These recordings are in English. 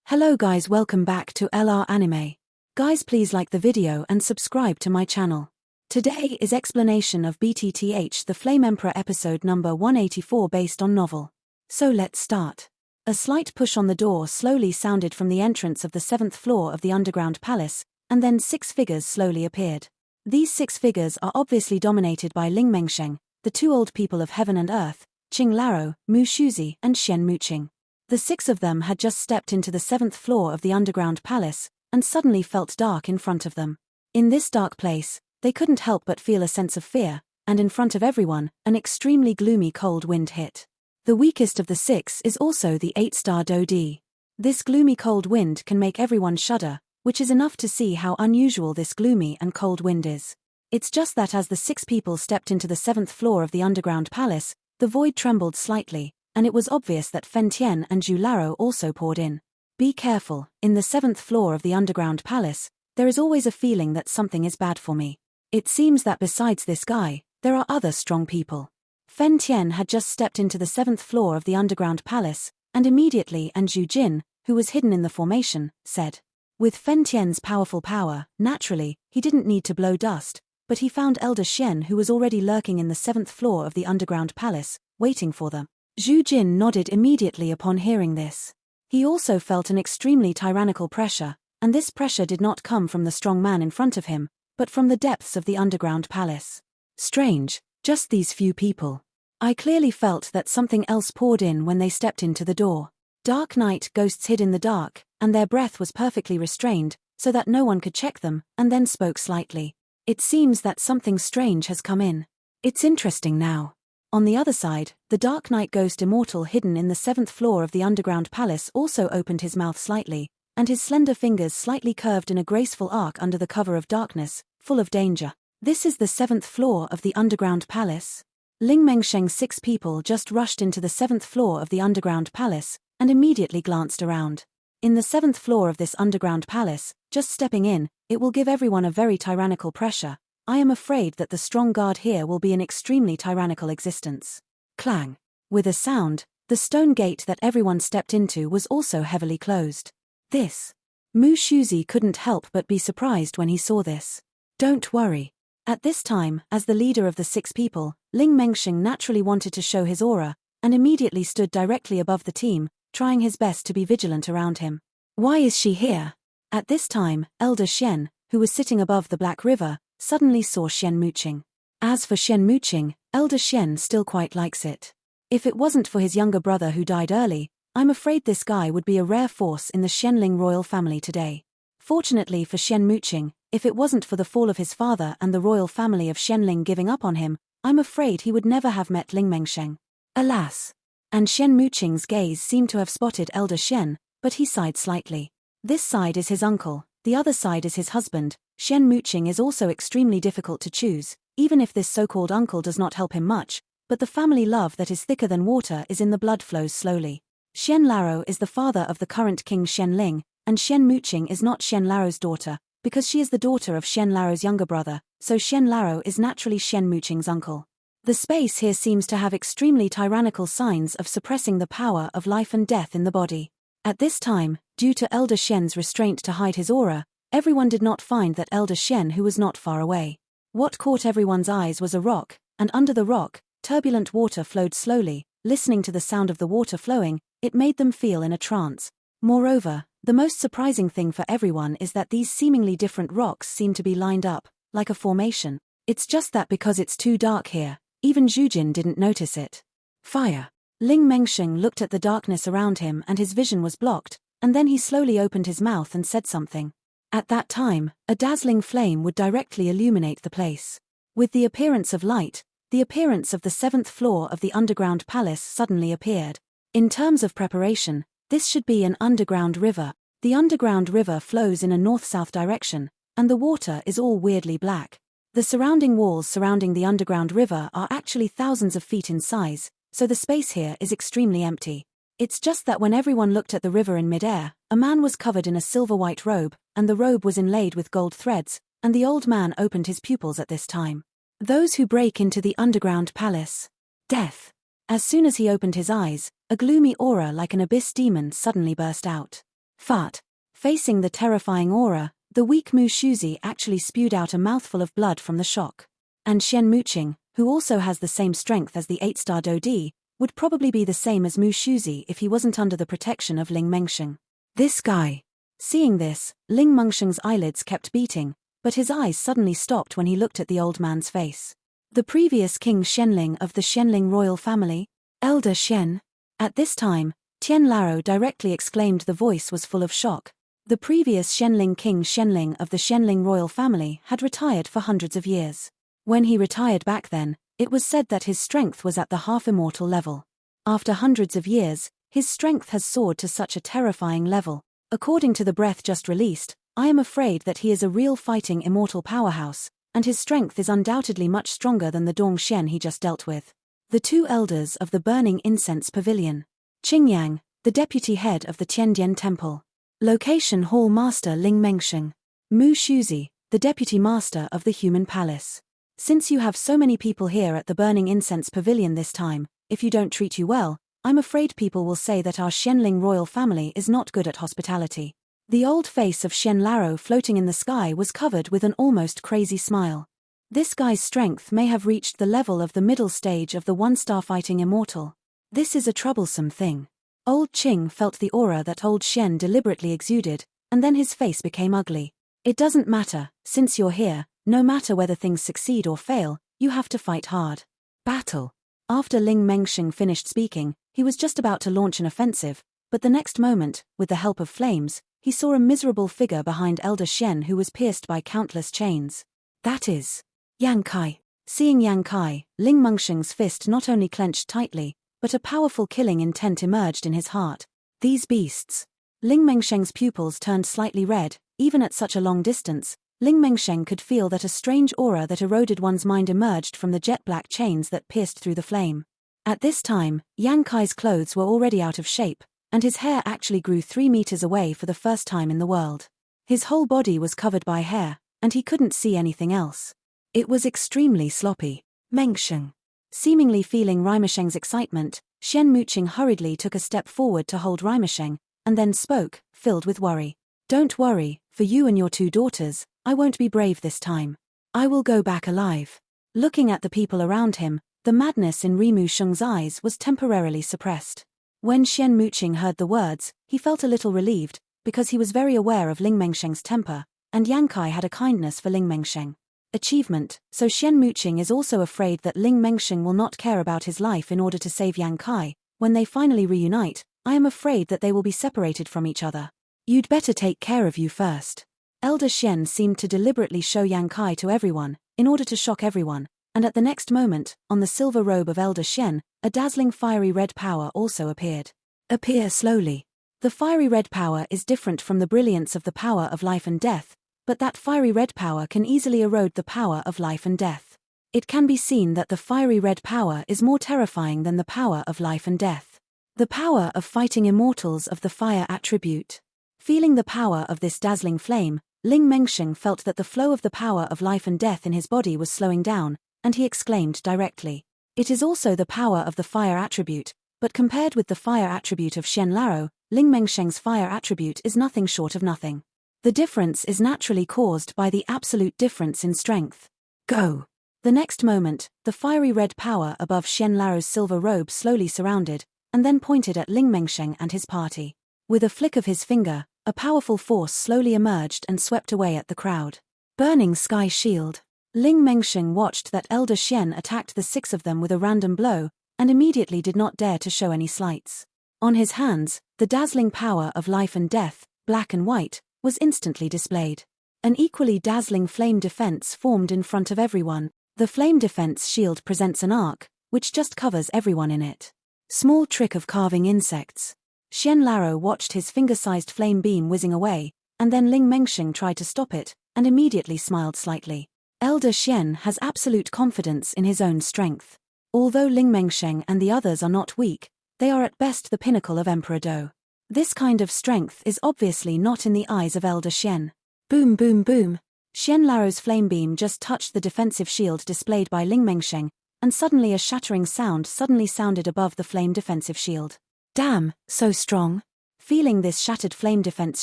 Hello guys, welcome back to LR Anime. Guys, please like the video and subscribe to my channel. Today is explanation of BTTH the Flame Emperor episode number 184 based on novel. So let's start. A slight push on the door slowly sounded from the entrance of the 7th floor of the underground palace, and then 6 figures slowly appeared. These 6 figures are obviously dominated by Ling Mengsheng, the 2 old people of heaven and earth, Qing Laro, Mu Shuzi, and Shen Muqing. The 6 of them had just stepped into the 7th floor of the underground palace, and suddenly felt dark in front of them. In this dark place, they couldn't help but feel a sense of fear, and in front of everyone, an extremely gloomy cold wind hit. The weakest of the 6 is also the 8-star Dodi. This gloomy cold wind can make everyone shudder, which is enough to see how unusual this gloomy and cold wind is. It's just that as the 6 people stepped into the 7th floor of the underground palace, the void trembled slightly, and it was obvious that Fen Tian and Zhu Laro also poured in. Be careful, in the 7th floor of the underground palace, there is always a feeling that something is bad for me. It seems that besides this guy, there are other strong people. Fen Tian had just stepped into the 7th floor of the underground palace, and immediately Zhu Jin, who was hidden in the formation, said. With Fen Tian's powerful power, naturally, he didn't need to blow dust, but he found Elder Shen who was already lurking in the 7th floor of the underground palace, waiting for them. Zhu Jin nodded immediately upon hearing this. He also felt an extremely tyrannical pressure, and this pressure did not come from the strong man in front of him, but from the depths of the underground palace. Strange, just these few people. I clearly felt that something else poured in when they stepped into the door. Dark night ghosts hid in the dark, and their breath was perfectly restrained, so that no one could check them, and then spoke slightly. It seems that something strange has come in. It's interesting now. On the other side, the Dark Knight Ghost Immortal hidden in the 7th floor of the underground palace also opened his mouth slightly, and his slender fingers slightly curved in a graceful arc under the cover of darkness, full of danger. This is the 7th floor of the underground palace. Ling Mengsheng's 6 people just rushed into the 7th floor of the underground palace, and immediately glanced around. In the 7th floor of this underground palace, just stepping in, it will give everyone a very tyrannical pressure. I am afraid that the strong guard here will be an extremely tyrannical existence. Clang. With a sound, the stone gate that everyone stepped into was also heavily closed. This. Mu Shuzi couldn't help but be surprised when he saw this. Don't worry. At this time, as the leader of the 6 people, Ling Mengsheng naturally wanted to show his aura, and immediately stood directly above the team, trying his best to be vigilant around him. Why is she here? At this time, Elder Shen, who was sitting above the Black River, suddenly saw Shen Muqing. As for Shen Muqing, Elder Shen still quite likes it. If it wasn't for his younger brother who died early, I'm afraid this guy would be a rare force in the Shenling royal family today. Fortunately for Shen Muqing, if it wasn't for the fall of his father and the royal family of Shenling giving up on him, I'm afraid he would never have met Ling Mengsheng. Alas. And Shen Muqing's gaze seemed to have spotted Elder Shen, but he sighed slightly. This side is his uncle, the other side is his husband. Shen Muqing is also extremely difficult to choose, even if this so-called uncle does not help him much, but the family love that is thicker than water is in the blood flows slowly. Shen Laro is the father of the current king Shen Ling, and Shen Muqing is not Shen Laro's daughter, because she is the daughter of Shen Laro's younger brother, so Shen Laro is naturally Shen Muqing's uncle. The space here seems to have extremely tyrannical signs of suppressing the power of life and death in the body. At this time, due to Elder Shen's restraint to hide his aura, everyone did not find that Elder Shen who was not far away. What caught everyone's eyes was a rock, and under the rock, turbulent water flowed slowly. Listening to the sound of the water flowing, it made them feel in a trance. Moreover, the most surprising thing for everyone is that these seemingly different rocks seem to be lined up, like a formation. It's just that because it's too dark here, even Zhu Jin didn't notice it. Fire. Ling Mengsheng looked at the darkness around him and his vision was blocked, and then he slowly opened his mouth and said something. At that time, a dazzling flame would directly illuminate the place. With the appearance of light, the appearance of the 7th floor of the underground palace suddenly appeared. In terms of preparation, this should be an underground river. The underground river flows in a north-south direction, and the water is all weirdly black. The surrounding walls surrounding the underground river are actually thousands of feet in size, so the space here is extremely empty. It's just that when everyone looked at the river in midair, a man was covered in a silver-white robe, and the robe was inlaid with gold threads, and the old man opened his pupils at this time. Those who break into the underground palace. Death. As soon as he opened his eyes, a gloomy aura like an abyss demon suddenly burst out. Fart. Facing the terrifying aura, the weak Mu Shuzi actually spewed out a mouthful of blood from the shock. And Shen Muqing, who also has the same strength as the 8-star Dodi, would probably be the same as Mu Shuzi if he wasn't under the protection of Ling Mengsheng. This guy. Seeing this, Ling Mengsheng's eyelids kept beating, but his eyes suddenly stopped when he looked at the old man's face. The previous King Shenling of the Shenling royal family? Elder Shen? At this time, Tian Laro directly exclaimed. The voice was full of shock. The previous Shenling King Shenling of the Shenling royal family had retired for hundreds of years. When he retired back then, it was said that his strength was at the half-immortal level. After hundreds of years, his strength has soared to such a terrifying level. According to the breath just released, I am afraid that he is a real fighting immortal powerhouse, and his strength is undoubtedly much stronger than the Dong Shen he just dealt with. The two elders of the Burning Incense Pavilion. Qingyang, the deputy head of the Tiandian Temple. Location Hall Master Ling Mengsheng. Mu Shuzi, the deputy master of the Human Palace. Since you have so many people here at the Burning Incense Pavilion this time, if you don't treat you well, I'm afraid people will say that our Shenling royal family is not good at hospitality. The old face of Shen Laro floating in the sky was covered with an almost crazy smile. This guy's strength may have reached the level of the middle stage of the one-star fighting immortal. This is a troublesome thing. Old Qing felt the aura that old Shen deliberately exuded, and then his face became ugly. It doesn't matter, since you're here, no matter whether things succeed or fail, you have to fight hard. Battle. After Ling Mengsheng finished speaking, he was just about to launch an offensive, but the next moment, with the help of flames, he saw a miserable figure behind Elder Shen who was pierced by countless chains. That is Yang Kai. Seeing Yang Kai, Ling Mengsheng's fist not only clenched tightly, but a powerful killing intent emerged in his heart. These beasts. Ling Mengsheng's pupils turned slightly red. Even at such a long distance, Ling Mengsheng could feel that a strange aura that eroded one's mind emerged from the jet-black chains that pierced through the flame. At this time, Yang Kai's clothes were already out of shape, and his hair actually grew 3 meters away for the first time in the world. His whole body was covered by hair, and he couldn't see anything else. It was extremely sloppy. Mengsheng. Seemingly feeling Rimesheng's excitement, Shen Muqing hurriedly took a step forward to hold Rimesheng, and then spoke, filled with worry. Don't worry, for you and your 2 daughters, I won't be brave this time. I will go back alive. Looking at the people around him, the madness in Rimu Sheng's eyes was temporarily suppressed. When Shen Muqing heard the words, he felt a little relieved, because he was very aware of Ling Mengsheng's temper, and Yang Kai had a kindness for Ling Mengsheng. Achievement. So Shen Muqing is also afraid that Ling Mengsheng will not care about his life in order to save Yang Kai. When they finally reunite, I am afraid that they will be separated from each other. You'd better take care of you first. Elder Shen seemed to deliberately show Yang Kai to everyone, in order to shock everyone, and at the next moment, on the silver robe of Elder Shen, a dazzling fiery red power also appeared. Appear slowly. The fiery red power is different from the brilliance of the power of life and death, but that fiery red power can easily erode the power of life and death. It can be seen that the fiery red power is more terrifying than the power of life and death. The power of fighting immortals of the fire attribute. Feeling the power of this dazzling flame, Ling Mengsheng felt that the flow of the power of life and death in his body was slowing down, and he exclaimed directly. It is also the power of the fire attribute, but compared with the fire attribute of Shen Laro, Ling Mengsheng's fire attribute is nothing short of nothing. The difference is naturally caused by the absolute difference in strength. Go! The next moment, the fiery red power above Shen Laro's silver robe slowly surrounded, and then pointed at Ling Mengsheng and his party. With a flick of his finger, a powerful force slowly emerged and swept away at the crowd. Burning Sky Shield. Ling Mengsheng watched that Elder Shen attacked the 6 of them with a random blow, and immediately did not dare to show any slights. On his hands, the dazzling power of life and death, black and white, was instantly displayed. An equally dazzling flame defense formed in front of everyone. The flame defense shield presents an arc, which just covers everyone in it. Small trick of carving insects. Shen Laro watched his finger-sized flame beam whizzing away, and then Ling Mengsheng tried to stop it, and immediately smiled slightly. Elder Shen has absolute confidence in his own strength. Although Ling Mengsheng and the others are not weak, they are at best the pinnacle of Emperor Do. This kind of strength is obviously not in the eyes of Elder Shen. Boom boom boom. Shen Laro's flame beam just touched the defensive shield displayed by Ling Mengsheng, and suddenly a shattering sound sounded above the flame defensive shield. Damn, so strong. Feeling this shattered flame defense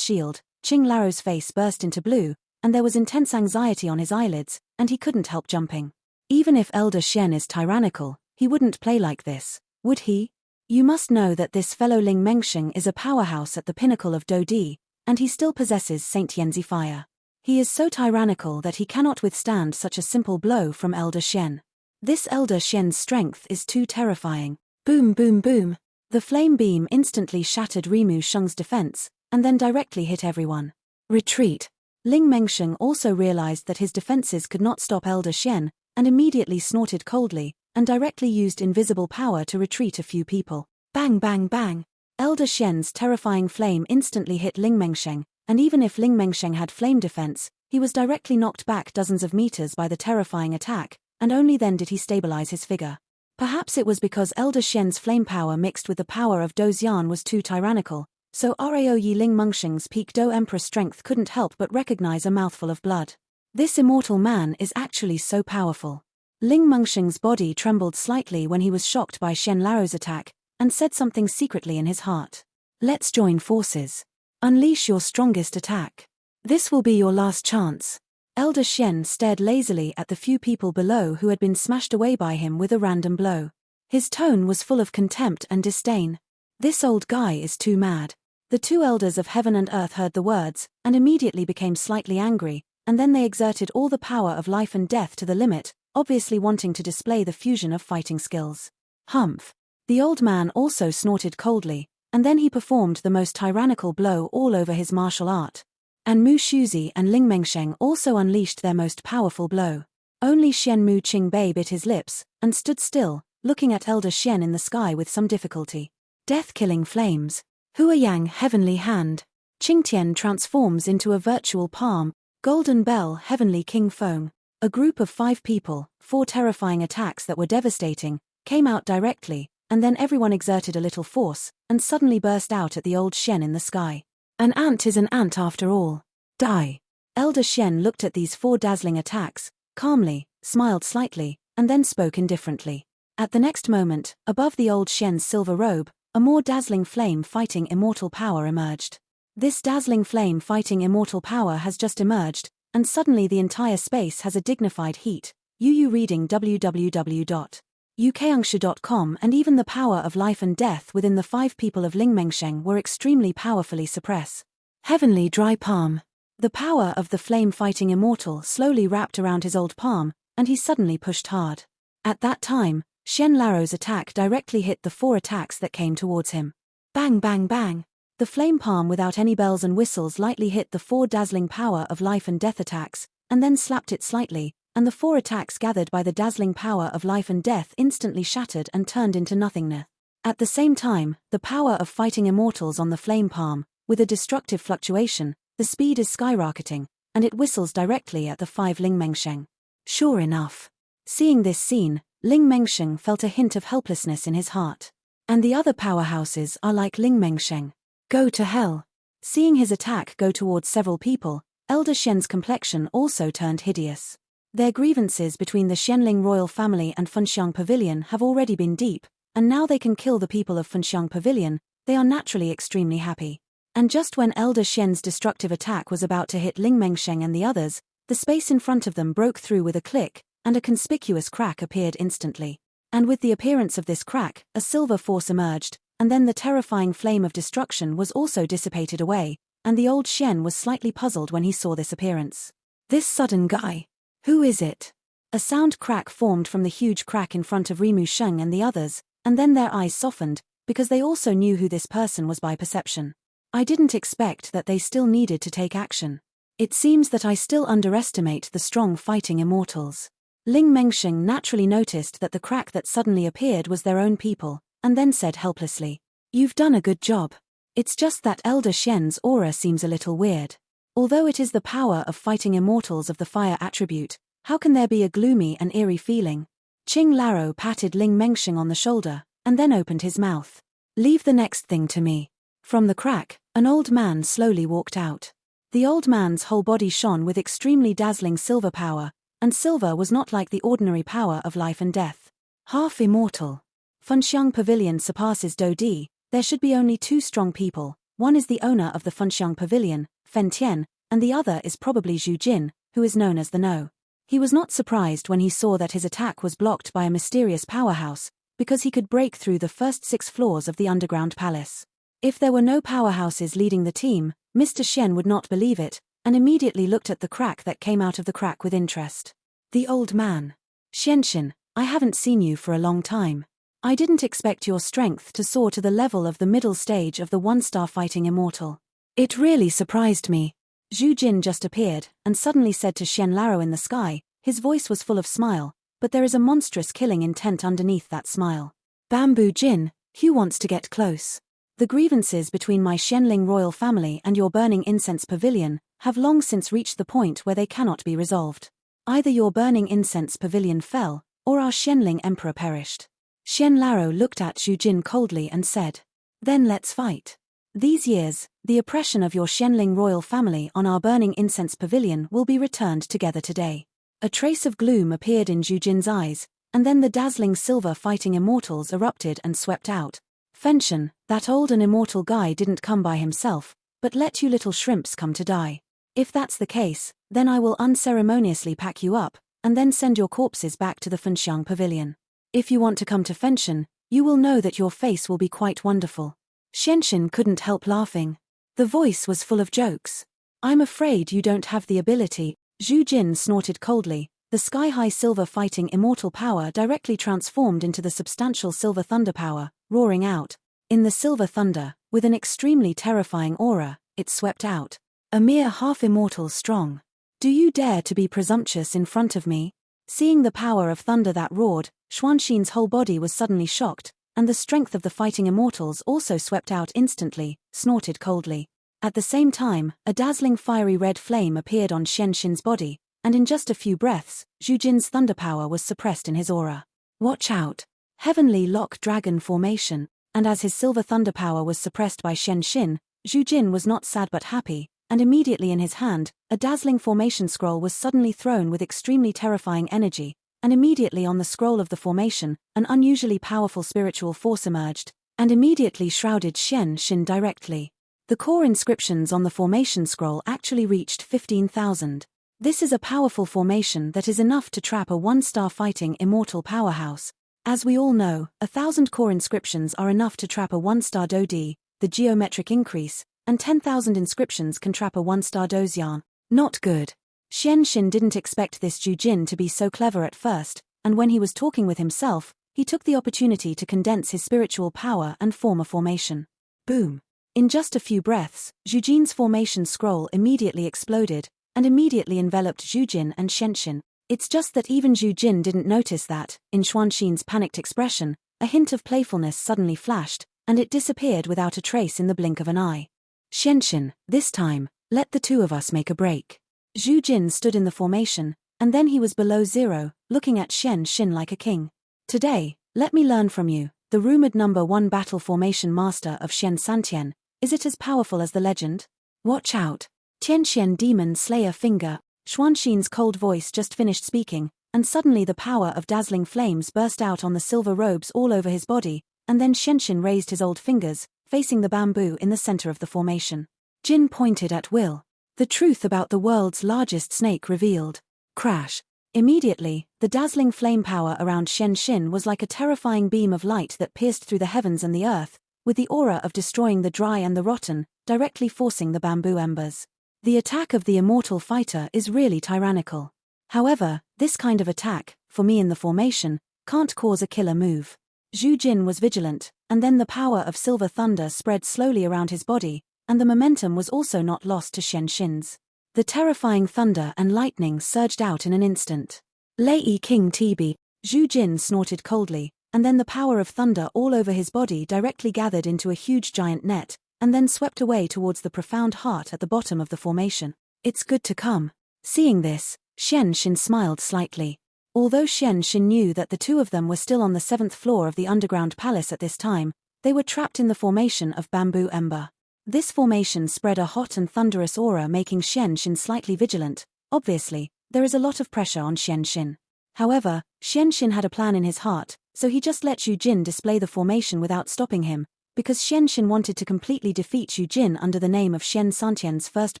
shield, Qing Laro's face burst into blue, and there was intense anxiety on his eyelids, and he couldn't help jumping. Even if Elder Shen is tyrannical, he wouldn't play like this, would he? You must know that this fellow Ling Mengsheng is a powerhouse at the pinnacle of Dodi, and he still possesses Saint Yanzi fire. He is so tyrannical that he cannot withstand such a simple blow from Elder Shen. This Elder Shen's strength is too terrifying. Boom boom boom. The flame beam instantly shattered Rimu Sheng's defense, and then directly hit everyone. Retreat. Ling Mengsheng also realized that his defenses could not stop Elder Shen, and immediately snorted coldly, and directly used invisible power to retreat a few people. Bang bang bang. Elder Shen's terrifying flame instantly hit Ling Mengsheng, and even if Ling Mengsheng had flame defense, he was directly knocked back dozens of meters by the terrifying attack, and only then did he stabilize his figure. Perhaps it was because Elder Shen's flame power mixed with the power of Do Xian was too tyrannical, so Rao Yi Ling Mengsheng's peak Do Emperor strength couldn't help but recognize a mouthful of blood. This immortal man is actually so powerful. Ling Mengsheng's body trembled slightly when he was shocked by Shen Laro's attack, and said something secretly in his heart. Let's join forces. Unleash your strongest attack. This will be your last chance. Elder Shen stared lazily at the few people below who had been smashed away by him with a random blow. His tone was full of contempt and disdain. This old guy is too mad. The two elders of heaven and earth heard the words, and immediately became slightly angry, and then they exerted all the power of life and death to the limit, obviously wanting to display the fusion of fighting skills. Humph. The old man also snorted coldly, and then he performed the most tyrannical blow all over his martial art. And Mu Shuzi and Ling Mengsheng also unleashed their most powerful blow. Only Shen Mu Qingbei bit his lips, and stood still, looking at Elder Shen in the sky with some difficulty. Death-killing flames. Hua Yang Heavenly Hand. Qingtian transforms into a virtual palm. Golden Bell Heavenly King Feng. A group of 5 people, 4 terrifying attacks that were devastating, came out directly, and then everyone exerted a little force, and suddenly burst out at the old Shen in the sky. An ant is an ant after all. Die. Elder Shen looked at these 4 dazzling attacks, calmly, smiled slightly, and then spoke indifferently. At the next moment, above the old Shen's silver robe, a more dazzling flame-fighting immortal power emerged. This dazzling flame-fighting immortal power has just emerged, and suddenly the entire space has a dignified heat. Yu reading www.ukungshu.com. And even the power of life and death within the 5 people of Ling Mengsheng were extremely powerfully suppressed. Heavenly dry palm. The power of the flame-fighting immortal slowly wrapped around his old palm, and he suddenly pushed hard. At that time, Shen Laro's attack directly hit the 4 attacks that came towards him. Bang bang bang. The flame palm without any bells and whistles lightly hit the 4 dazzling power of life and death attacks, and then slapped it slightly, and the 4 attacks gathered by the dazzling power of life and death instantly shattered and turned into nothingness. At the same time, the power of fighting immortals on the flame palm, with a destructive fluctuation, the speed is skyrocketing, and it whistles directly at the 5 Ling Mengsheng. Sure enough. Seeing this scene, Ling Mengsheng felt a hint of helplessness in his heart. And the other powerhouses are like Ling Mengsheng. Go to hell. Seeing his attack go towards several people, Elder Shen's complexion also turned hideous. Their grievances between the Shenling royal family and Funxiang Pavilion have already been deep, and now they can kill the people of Funxiang Pavilion. They are naturally extremely happy. And just when Elder Shen's destructive attack was about to hit Ling Mengsheng and the others, the space in front of them broke through with a click, and a conspicuous crack appeared instantly. And with the appearance of this crack, a silver force emerged, and then the terrifying flame of destruction was also dissipated away, and the old Shen was slightly puzzled when he saw this appearance. This sudden guy. Who is it? A sound crack formed from the huge crack in front of Rimu Sheng and the others, and then their eyes softened, because they also knew who this person was by perception. I didn't expect that they still needed to take action. It seems that I still underestimate the strong fighting immortals. Ling Mengsheng naturally noticed that the crack that suddenly appeared was their own people, and then said helplessly, "You've done a good job. It's just that Elder Shen's aura seems a little weird. Although it is the power of fighting immortals of the fire attribute, how can there be a gloomy and eerie feeling?" Qing Laro patted Ling Mengsheng on the shoulder, and then opened his mouth. "Leave the next thing to me." From the crack, an old man slowly walked out. The old man's whole body shone with extremely dazzling silver power, and silver was not like the ordinary power of life and death. Half immortal. Funxiang Pavilion surpasses Dodi, there should be only 2 strong people, One is the owner of the Funxiang Pavilion, Fen Tian, and the other is probably Zhu Jin, who is known as the No. He was not surprised when he saw that his attack was blocked by a mysterious powerhouse, because he could break through the first 6 floors of the underground palace. If there were no powerhouses leading the team, Mr. Shen would not believe it, and immediately looked at the crack that came out of the crack with interest. The old man. Shen, I haven't seen you for a long time. I didn't expect your strength to soar to the level of the middle stage of the one-star fighting immortal. It really surprised me. Zhu Jin just appeared, and suddenly said to Shen Laro in the sky. His voice was full of smile, but there is a monstrous killing intent underneath that smile. Bamboo Jin, who wants to get close? The grievances between my Shenling royal family and your burning incense pavilion have long since reached the point where they cannot be resolved. Either your burning incense pavilion fell, or our Shenling emperor perished. Shen Laro looked at Zhu Jin coldly and said, "Then let's fight. These years, the oppression of your Shenling royal family on our burning incense pavilion will be returned together today." A trace of gloom appeared in Zhu Jin's eyes, and then the dazzling silver fighting immortals erupted and swept out. "Fenshen, that old and immortal guy didn't come by himself, but let you little shrimps come to die. If that's the case, then I will unceremoniously pack you up, and then send your corpses back to the Funxiang Pavilion. If you want to come to Fenshen, you will know that your face will be quite wonderful." Shen couldn't help laughing. The voice was full of jokes. "I'm afraid you don't have the ability." Zhu Jin snorted coldly. The sky-high silver fighting immortal power directly transformed into the substantial silver thunder power, roaring out. In the silver thunder, with an extremely terrifying aura, it swept out. "A mere half-immortal strong. Do you dare to be presumptuous in front of me?" Seeing the power of thunder that roared, Xuanxin's whole body was suddenly shocked, and the strength of the fighting immortals also swept out instantly, snorted coldly. At the same time, a dazzling fiery red flame appeared on Shen's body, and in just a few breaths, Zhu Jin's thunder power was suppressed in his aura. "Watch out! Heavenly Lock Dragon Formation," and as his silver thunder power was suppressed by Shen, Zhu Jin was not sad but happy, and immediately in his hand, a dazzling formation scroll was suddenly thrown with extremely terrifying energy, and immediately on the scroll of the formation, an unusually powerful spiritual force emerged, and immediately shrouded Shen directly. The core inscriptions on the formation scroll actually reached 15,000. This is a powerful formation that is enough to trap a one-star fighting immortal powerhouse. As we all know, 1,000 core inscriptions are enough to trap a one-star Dodi, the geometric increase, and 10,000 inscriptions can trap a one-star Dozian. Not good. Shen didn't expect this Zhu Jin to be so clever at first, and when he was talking with himself, he took the opportunity to condense his spiritual power and form a formation. Boom. In just a few breaths, Zhu Jin's formation scroll immediately exploded, and immediately enveloped Zhu Jin and Shen. It's just that even Zhu Jin didn't notice that, in Xuanxin's panicked expression, a hint of playfulness suddenly flashed, and it disappeared without a trace in the blink of an eye. "Shen, this time, let the two of us make a break." Zhu Jin stood in the formation, and then he was below zero, looking at Shen like a king. "Today, let me learn from you, the rumored #1 battle formation master of Shen Santian. Is it as powerful as the legend? Watch out. Tianxian Demon Slayer Finger." Xuanxin's cold voice just finished speaking, and suddenly the power of dazzling flames burst out on the silver robes all over his body, and then Shen raised his old fingers, facing the bamboo in the center of the formation. Jin pointed at will. The truth about the world's largest snake revealed. Crash. Immediately, the dazzling flame power around Shen was like a terrifying beam of light that pierced through the heavens and the earth, with the aura of destroying the dry and the rotten, directly forcing the bamboo embers. The attack of the immortal fighter is really tyrannical. However, this kind of attack, for me in the formation, can't cause a killer move. Zhu Jin was vigilant, and then the power of silver thunder spread slowly around his body, and the momentum was also not lost to Shen's. The terrifying thunder and lightning surged out in an instant. "Lei King Tibi," Zhu Jin snorted coldly, and then the power of thunder all over his body directly gathered into a huge giant net, and then swept away towards the profound heart at the bottom of the formation. "It's good to come." Seeing this, Shen smiled slightly. Although Shen knew that the two of them were still on the 7th floor of the underground palace at this time, they were trapped in the formation of bamboo ember. This formation spread a hot and thunderous aura, making Shen slightly vigilant. Obviously, there is a lot of pressure on Shen. However, Shen had a plan in his heart, so he just let Zhu Jin display the formation without stopping him, because Shen wanted to completely defeat Zhu Jin under the name of Shen Santian's first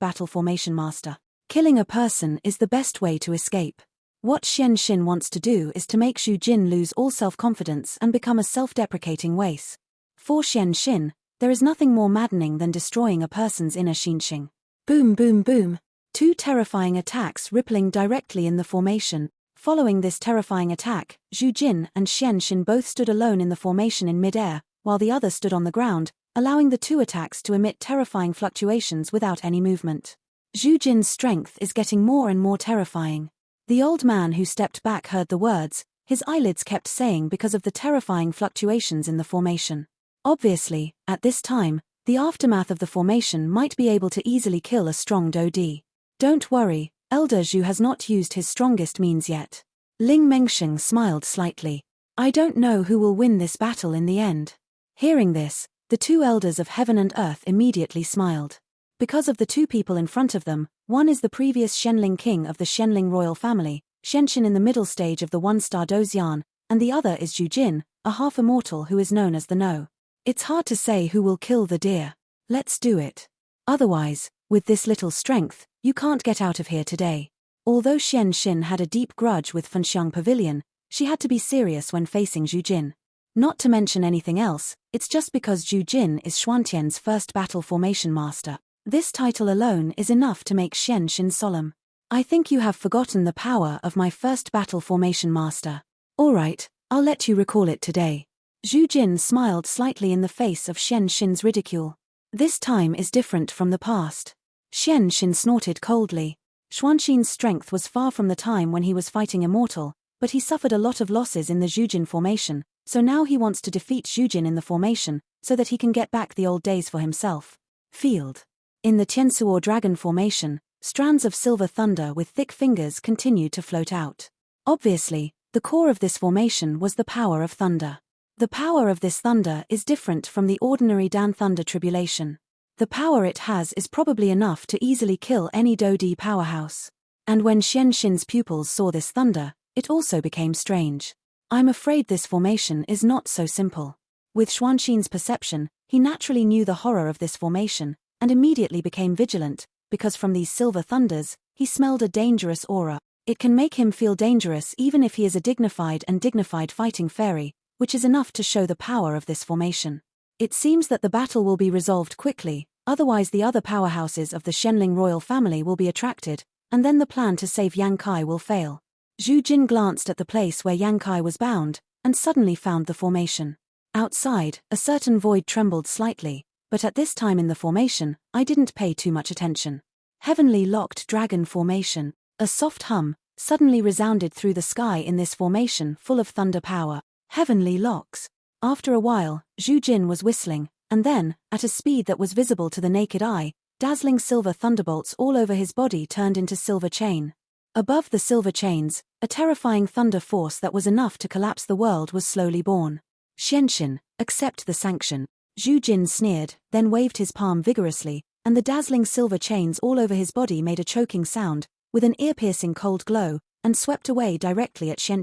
battle formation master. Killing a person is the best way to escape. What Shen wants to do is to make Zhu Jin lose all self-confidence and become a self-deprecating waste. For Shen, there is nothing more maddening than destroying a person's inner Xinqing. Boom boom boom. Two terrifying attacks rippling directly in the formation. Following this terrifying attack, Zhu Jin and Shen both stood alone in the formation in mid-air, while the other stood on the ground, allowing the two attacks to emit terrifying fluctuations without any movement. Zhu Jin's strength is getting more and more terrifying. The old man who stepped back heard the words, his eyelids kept saying because of the terrifying fluctuations in the formation. Obviously, at this time, the aftermath of the formation might be able to easily kill a strong Do Di. Don't worry, Elder Zhu has not used his strongest means yet. Ling Mengsheng smiled slightly. I don't know who will win this battle in the end. Hearing this, the two elders of heaven and earth immediately smiled. Because of the two people in front of them, one is the previous Shenling king of the Shenling royal family, Shen in the middle stage of the one-star Dozian, and the other is Zhu Jin, a half-immortal who is known as the No. It's hard to say who will kill the deer. Let's do it. Otherwise, with this little strength, you can't get out of here today. Although Shen had a deep grudge with Fenxiang Pavilion, she had to be serious when facing Zhu Jin. Not to mention anything else, it's just because Zhu Jin is Xuantian's first battle formation master. This title alone is enough to make Shen solemn. I think you have forgotten the power of my first battle formation master. Alright, I'll let you recall it today. Zhu Jin smiled slightly in the face of Shen's ridicule. This time is different from the past. Shen snorted coldly. Xuanqin's strength was far from the time when he was fighting Immortal, but he suffered a lot of losses in the Zhu Jin formation, so now he wants to defeat Zhu Jin in the formation, so that he can get back the old days for himself. Field. In the Tiansuo Dragon formation, strands of silver thunder with thick fingers continued to float out. Obviously, the core of this formation was the power of thunder. The power of this thunder is different from the ordinary Dan Thunder Tribulation. The power it has is probably enough to easily kill any Do Di powerhouse. And when Shen's pupils saw this thunder, it also became strange. I'm afraid this formation is not so simple. With Xuanqin's perception, he naturally knew the horror of this formation, and immediately became vigilant, because from these silver thunders, he smelled a dangerous aura. It can make him feel dangerous even if he is a dignified fighting fairy, which is enough to show the power of this formation. It seems that the battle will be resolved quickly, otherwise the other powerhouses of the Shenling royal family will be attracted, and then the plan to save Yang Kai will fail. Zhu Jin glanced at the place where Yang Kai was bound, and suddenly found the formation. Outside, a certain void trembled slightly, but at this time in the formation, I didn't pay too much attention. Heavenly locked dragon formation. A soft hum suddenly resounded through the sky in this formation full of thunder power. Heavenly locks. After a while, Zhu Jin was whistling, and then, at a speed that was visible to the naked eye, dazzling silver thunderbolts all over his body turned into silver chain. Above the silver chains, a terrifying thunder force that was enough to collapse the world was slowly born. Shen, accept the sanction. Zhu Jin sneered, then waved his palm vigorously, and the dazzling silver chains all over his body made a choking sound, with an ear-piercing cold glow, and swept away directly at Shen.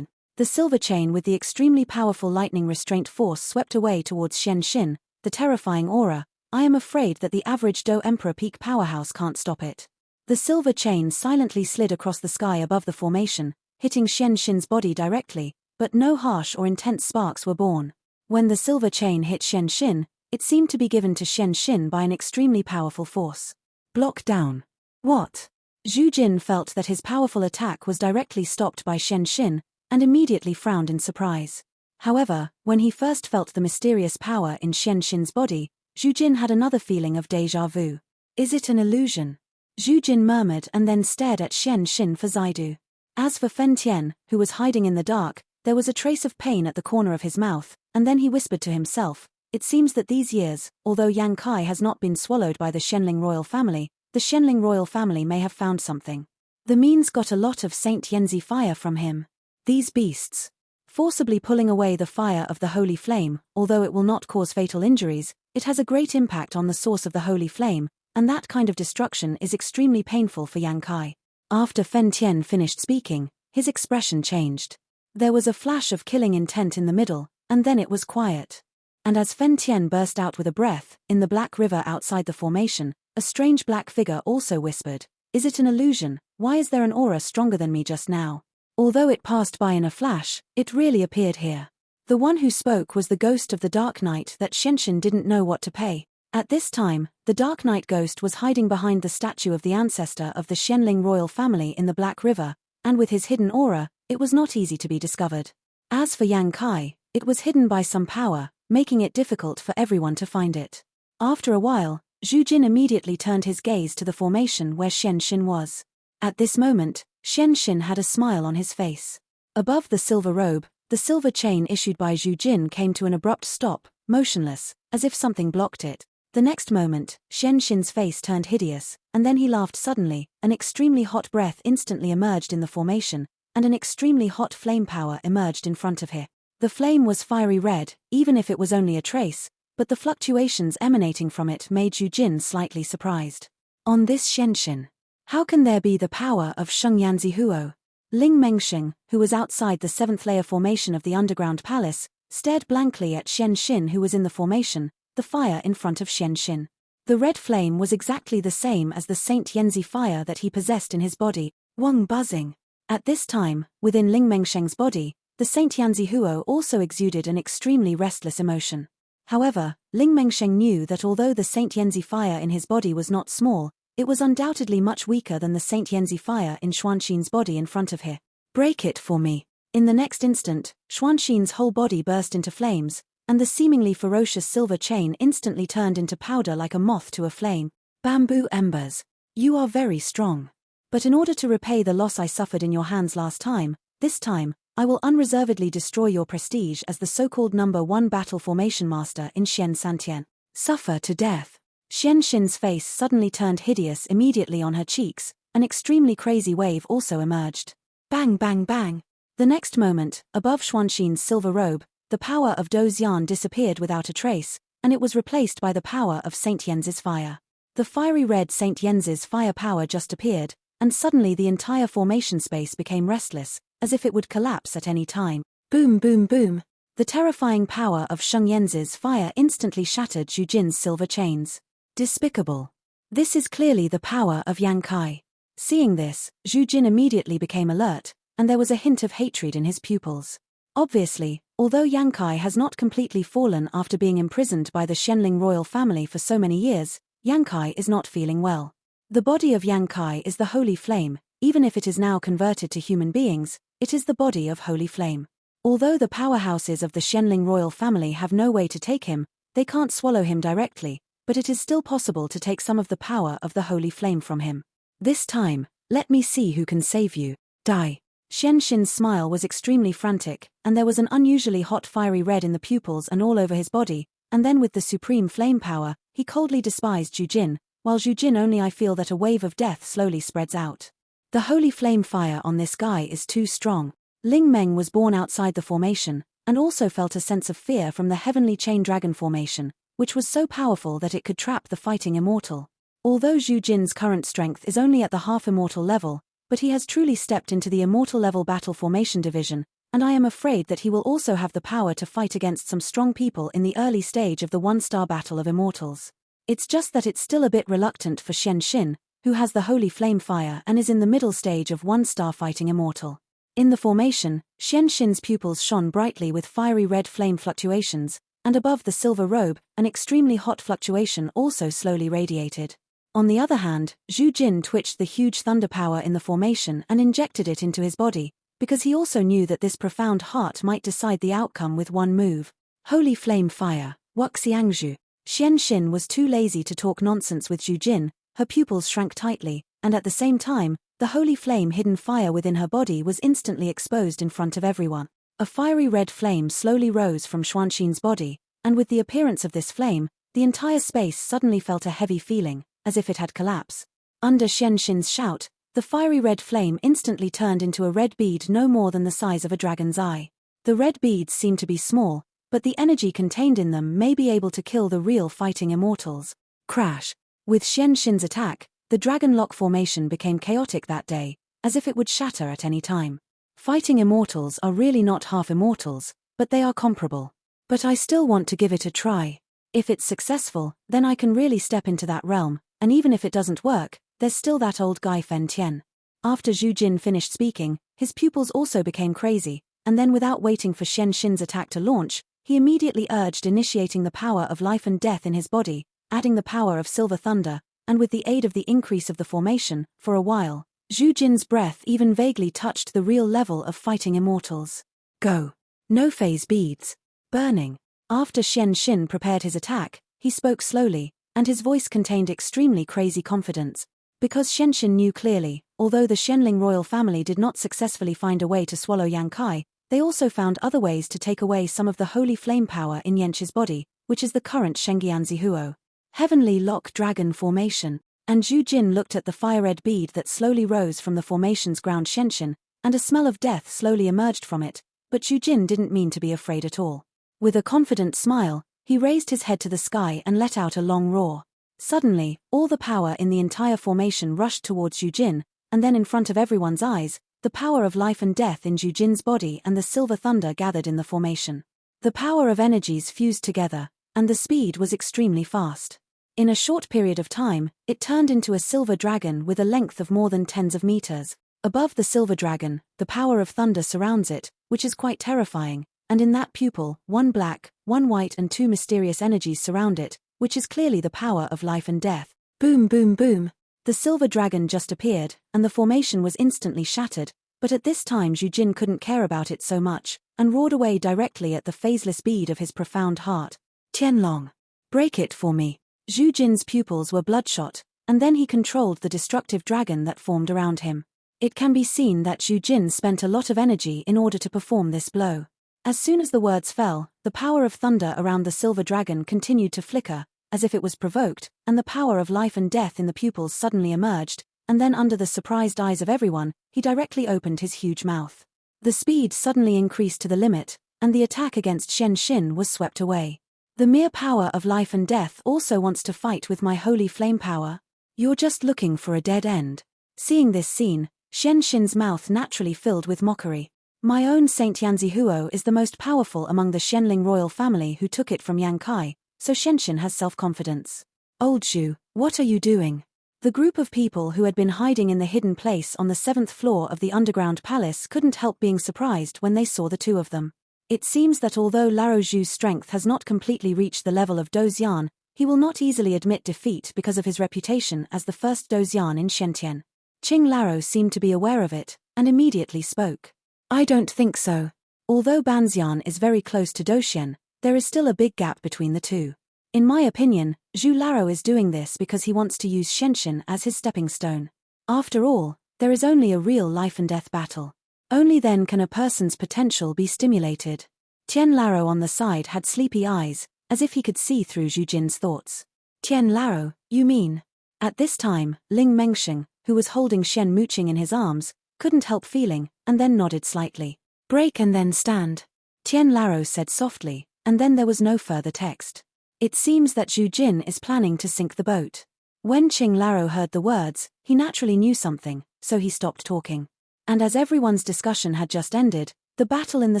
The silver chain with the extremely powerful lightning restraint force swept away towards Shen, the terrifying aura. I am afraid that the average Do Emperor peak powerhouse can't stop it. The silver chain silently slid across the sky above the formation, hitting Shen's body directly, but no harsh or intense sparks were born. When the silver chain hit Shen, it seemed to be given to Shen by an extremely powerful force. Block down. What? Zhu Jin felt that his powerful attack was directly stopped by Shen, and immediately frowned in surprise. However, when he first felt the mysterious power in Shen's body, Zhu Jin had another feeling of déjà vu. Is it an illusion? Zhu Jin murmured and then stared at Shen for Zaidu. As for Fen Tian, who was hiding in the dark, there was a trace of pain at the corner of his mouth, and then he whispered to himself, it seems that these years, although Yang Kai has not been swallowed by the Shenling royal family, the Shenling royal family may have found something. The means got a lot of Saint Yanzi fire from him. These beasts. Forcibly pulling away the fire of the holy flame, although it will not cause fatal injuries, it has a great impact on the source of the holy flame, and that kind of destruction is extremely painful for Yang Kai. After Fen Tian finished speaking, his expression changed. There was a flash of killing intent in the middle, and then it was quiet. And as Fen Tian burst out with a breath, in the black river outside the formation, a strange black figure also whispered, "Is it an illusion? Why is there an aura stronger than me just now?" Although it passed by in a flash, it really appeared here. The one who spoke was the ghost of the Dark Knight that Shen didn't know what to pay. At this time, the Dark Knight ghost was hiding behind the statue of the ancestor of the Shenling royal family in the Black River, and with his hidden aura, it was not easy to be discovered. As for Yang Kai, it was hidden by some power, making it difficult for everyone to find it. After a while, Zhu Jin immediately turned his gaze to the formation where Shen was. At this moment, Shen had a smile on his face. Above the silver robe, the silver chain issued by Zhu Jin came to an abrupt stop, motionless, as if something blocked it. The next moment, Shen's face turned hideous, and then he laughed suddenly. An extremely hot breath instantly emerged in the formation, and an extremely hot flame power emerged in front of him. The flame was fiery red, even if it was only a trace, but the fluctuations emanating from it made Zhu Jin slightly surprised. On this Shen, how can there be the power of Sheng Yanzi Huo? Ling Mengsheng, who was outside the seventh layer formation of the underground palace, stared blankly at Shen who was in the formation, the fire in front of Shen. The red flame was exactly the same as the Saint Yanzi fire that he possessed in his body, Wang buzzing. At this time, within Ling Mengsheng's body, the Saint Yanzi Huo also exuded an extremely restless emotion. However, Ling Mengsheng knew that although the Saint Yanzi fire in his body was not small, it was undoubtedly much weaker than the Saint Yanzi fire in Xuanxin's body in front of him. "Break it for me." In the next instant, Xuanxin's whole body burst into flames, and the seemingly ferocious silver chain instantly turned into powder like a moth to a flame. "Bamboo embers. You are very strong. But in order to repay the loss I suffered in your hands last time, this time, I will unreservedly destroy your prestige as the so-called number 1 battle formation master in Shen Santian. Suffer to death." Shen's face suddenly turned hideous immediately on her cheeks. An extremely crazy wave also emerged. Bang bang bang. The next moment, above Xuanxin's silver robe, the power of Do Xian disappeared without a trace, and it was replaced by the power of Saint Yenzi's fire. The fiery red Saint Yenzi's fire power just appeared, and suddenly the entire formation space became restless, as if it would collapse at any time. Boom boom boom. The terrifying power of Sheng Yenzi's fire instantly shattered Zhu Jin's silver chains. Despicable. This is clearly the power of Yang Kai. Seeing this, Zhu Jin immediately became alert, and there was a hint of hatred in his pupils. Obviously, although Yang Kai has not completely fallen after being imprisoned by the Shenling royal family for so many years, Yang Kai is not feeling well. The body of Yang Kai is the holy flame. Even if it is now converted to human beings, it is the body of holy flame. Although the powerhouses of the Shenling royal family have no way to take him, they can't swallow him directly, but it is still possible to take some of the power of the holy flame from him. This time, let me see who can save you. Die. Shen's smile was extremely frantic, and there was an unusually hot fiery red in the pupils and all over his body, and then with the supreme flame power, he coldly despised Zhu Jin, while Zhu Jin only I feel that a wave of death slowly spreads out. The holy flame fire on this guy is too strong. Ling Meng was born outside the formation, and also felt a sense of fear from the heavenly chain dragon formation, which was so powerful that it could trap the fighting immortal. Although Zhu Jin's current strength is only at the half-immortal level, but he has truly stepped into the immortal level battle formation division, and I am afraid that he will also have the power to fight against some strong people in the early stage of the one-star battle of immortals. It's just that it's still a bit reluctant for Shen, who has the holy flame fire and is in the middle stage of one-star fighting immortal. In the formation, Shen's pupils shone brightly with fiery red flame fluctuations, and above the silver robe, an extremely hot fluctuation also slowly radiated. On the other hand, Zhu Jin twitched the huge thunder power in the formation and injected it into his body, because he also knew that this profound heart might decide the outcome with one move. Holy flame fire, Wuxiangzhu. Shen was too lazy to talk nonsense with Zhu Jin. Her pupils shrank tightly, and at the same time, the holy flame hidden fire within her body was instantly exposed in front of everyone. A fiery red flame slowly rose from Xuanxin's body, and with the appearance of this flame, the entire space suddenly felt a heavy feeling, as if it had collapsed. Under Shen's shout, the fiery red flame instantly turned into a red bead no more than the size of a dragon's eye. The red beads seem to be small, but the energy contained in them may be able to kill the real fighting immortals. Crash. With Shen's attack, the Dragon Lock formation became chaotic that day, as if it would shatter at any time. Fighting immortals are really not half immortals, but they are comparable. But I still want to give it a try. If it's successful, then I can really step into that realm, and even if it doesn't work, there's still that old guy Fen Tian. After Zhu Jin finished speaking, his pupils also became crazy, and then without waiting for Shen's attack to launch, he immediately urged initiating the power of life and death in his body, adding the power of silver thunder, and with the aid of the increase of the formation, for a while, Zhu Jin's breath even vaguely touched the real level of fighting immortals. Go. No phase beads. Burning. After Shen prepared his attack, he spoke slowly, and his voice contained extremely crazy confidence. Because Shen knew clearly, although the Shenling royal family did not successfully find a way to swallow Yang Kai, they also found other ways to take away some of the holy flame power in Yanqi's body, which is the current Shengyan Zihuo. Heavenly Lock Dragon Formation. And Zhu Jin looked at the fire-red bead that slowly rose from the formation's ground Shen, and a smell of death slowly emerged from it, but Zhu Jin didn't mean to be afraid at all. With a confident smile, he raised his head to the sky and let out a long roar. Suddenly, all the power in the entire formation rushed towards Zhu Jin, and then in front of everyone's eyes, the power of life and death in Zhu Jin's body and the silver thunder gathered in the formation. The power of energies fused together, and the speed was extremely fast. In a short period of time, it turned into a silver dragon with a length of more than tens of meters. Above the silver dragon, the power of thunder surrounds it, which is quite terrifying, and in that pupil, one black, one white and two mysterious energies surround it, which is clearly the power of life and death. Boom boom boom. The silver dragon just appeared, and the formation was instantly shattered, but at this time Zhu Jin couldn't care about it so much, and roared away directly at the phaseless bead of his profound heart. Tianlong. Break it for me. Zhu Jin's pupils were bloodshot, and then he controlled the destructive dragon that formed around him. It can be seen that Zhu Jin spent a lot of energy in order to perform this blow. As soon as the words fell, the power of thunder around the silver dragon continued to flicker, as if it was provoked, and the power of life and death in the pupils suddenly emerged, and then under the surprised eyes of everyone, he directly opened his huge mouth. The speed suddenly increased to the limit, and the attack against Shen was swept away. The mere power of life and death also wants to fight with my holy flame power. You're just looking for a dead end. Seeing this scene, Shen's mouth naturally filled with mockery. My own Saint Yanzihuo is the most powerful among the Shenling royal family who took it from Yang Kai, so Shen has self-confidence. Old Zhu, what are you doing? The group of people who had been hiding in the hidden place on the 7th floor of the underground palace couldn't help being surprised when they saw the two of them. It seems that although Laro Zhu's strength has not completely reached the level of Dozian, he will not easily admit defeat because of his reputation as the first Dozian in Shentian. Qing Laro seemed to be aware of it, and immediately spoke. I don't think so. Although Banxian is very close to Doshen, there is still a big gap between the two. In my opinion, Zhu Laro is doing this because he wants to use Shen as his stepping stone. After all, there is only a real life and death battle. Only then can a person's potential be stimulated. Tian Laro on the side had sleepy eyes, as if he could see through Zhu Jin's thoughts. Tian Laro, you mean? At this time, Ling Mengsheng, who was holding Shen mooching in his arms, couldn't help feeling, and then nodded slightly. Break and then stand. Tian Laro said softly, and then there was no further text. It seems that Zhu Jin is planning to sink the boat. When Qing Laro heard the words, he naturally knew something, so he stopped talking. And as everyone's discussion had just ended, the battle in the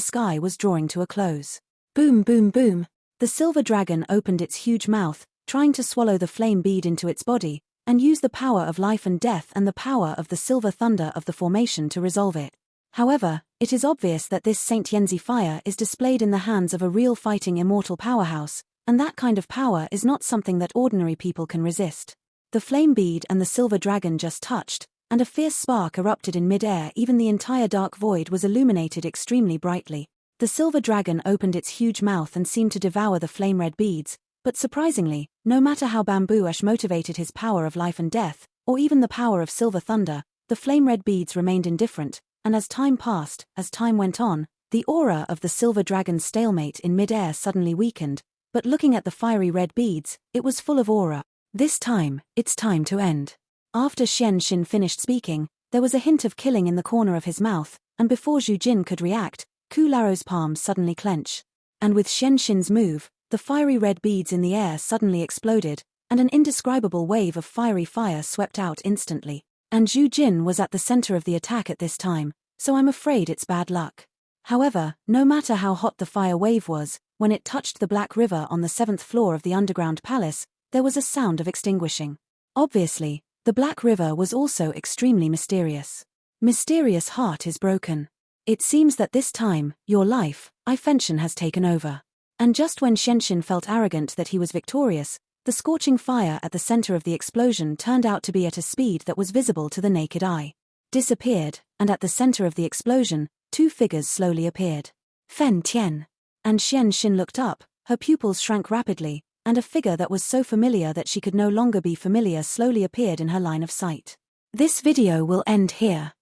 sky was drawing to a close. Boom boom boom. The silver dragon opened its huge mouth, trying to swallow the flame bead into its body, and use the power of life and death and the power of the silver thunder of the formation to resolve it. However, it is obvious that this Saint Yenzi fire is displayed in the hands of a real fighting immortal powerhouse, and that kind of power is not something that ordinary people can resist. The flame bead and the silver dragon just touched, and a fierce spark erupted in mid-air. Even the entire dark void was illuminated extremely brightly. The silver dragon opened its huge mouth and seemed to devour the flame-red beads, but surprisingly, no matter how Bamboo Ash motivated his power of life and death, or even the power of silver thunder, the flame-red beads remained indifferent, and as time went on, the aura of the silver dragon's stalemate in mid-air suddenly weakened, but looking at the fiery red beads, it was full of aura. This time, it's time to end. After Shen finished speaking, there was a hint of killing in the corner of his mouth, and before Zhu Jin could react, Ku Laro's palms suddenly clench. And with Shen's move, the fiery red beads in the air suddenly exploded, and an indescribable wave of fiery fire swept out instantly. And Zhu Jin was at the center of the attack at this time, so I'm afraid it's bad luck. However, no matter how hot the fire wave was, when it touched the Black River on the 7th floor of the underground palace, there was a sound of extinguishing. Obviously, the Black River was also extremely mysterious. Mysterious heart is broken. It seems that this time, your life, Fenshen has taken over. And just when Shen felt arrogant that he was victorious, the scorching fire at the center of the explosion turned out to be at a speed that was visible to the naked eye. Disappeared, and at the center of the explosion, 2 figures slowly appeared. Fen Tian. And Shen looked up, her pupils shrank rapidly, and a figure that was so familiar that she could no longer be familiar slowly appeared in her line of sight. This video will end here.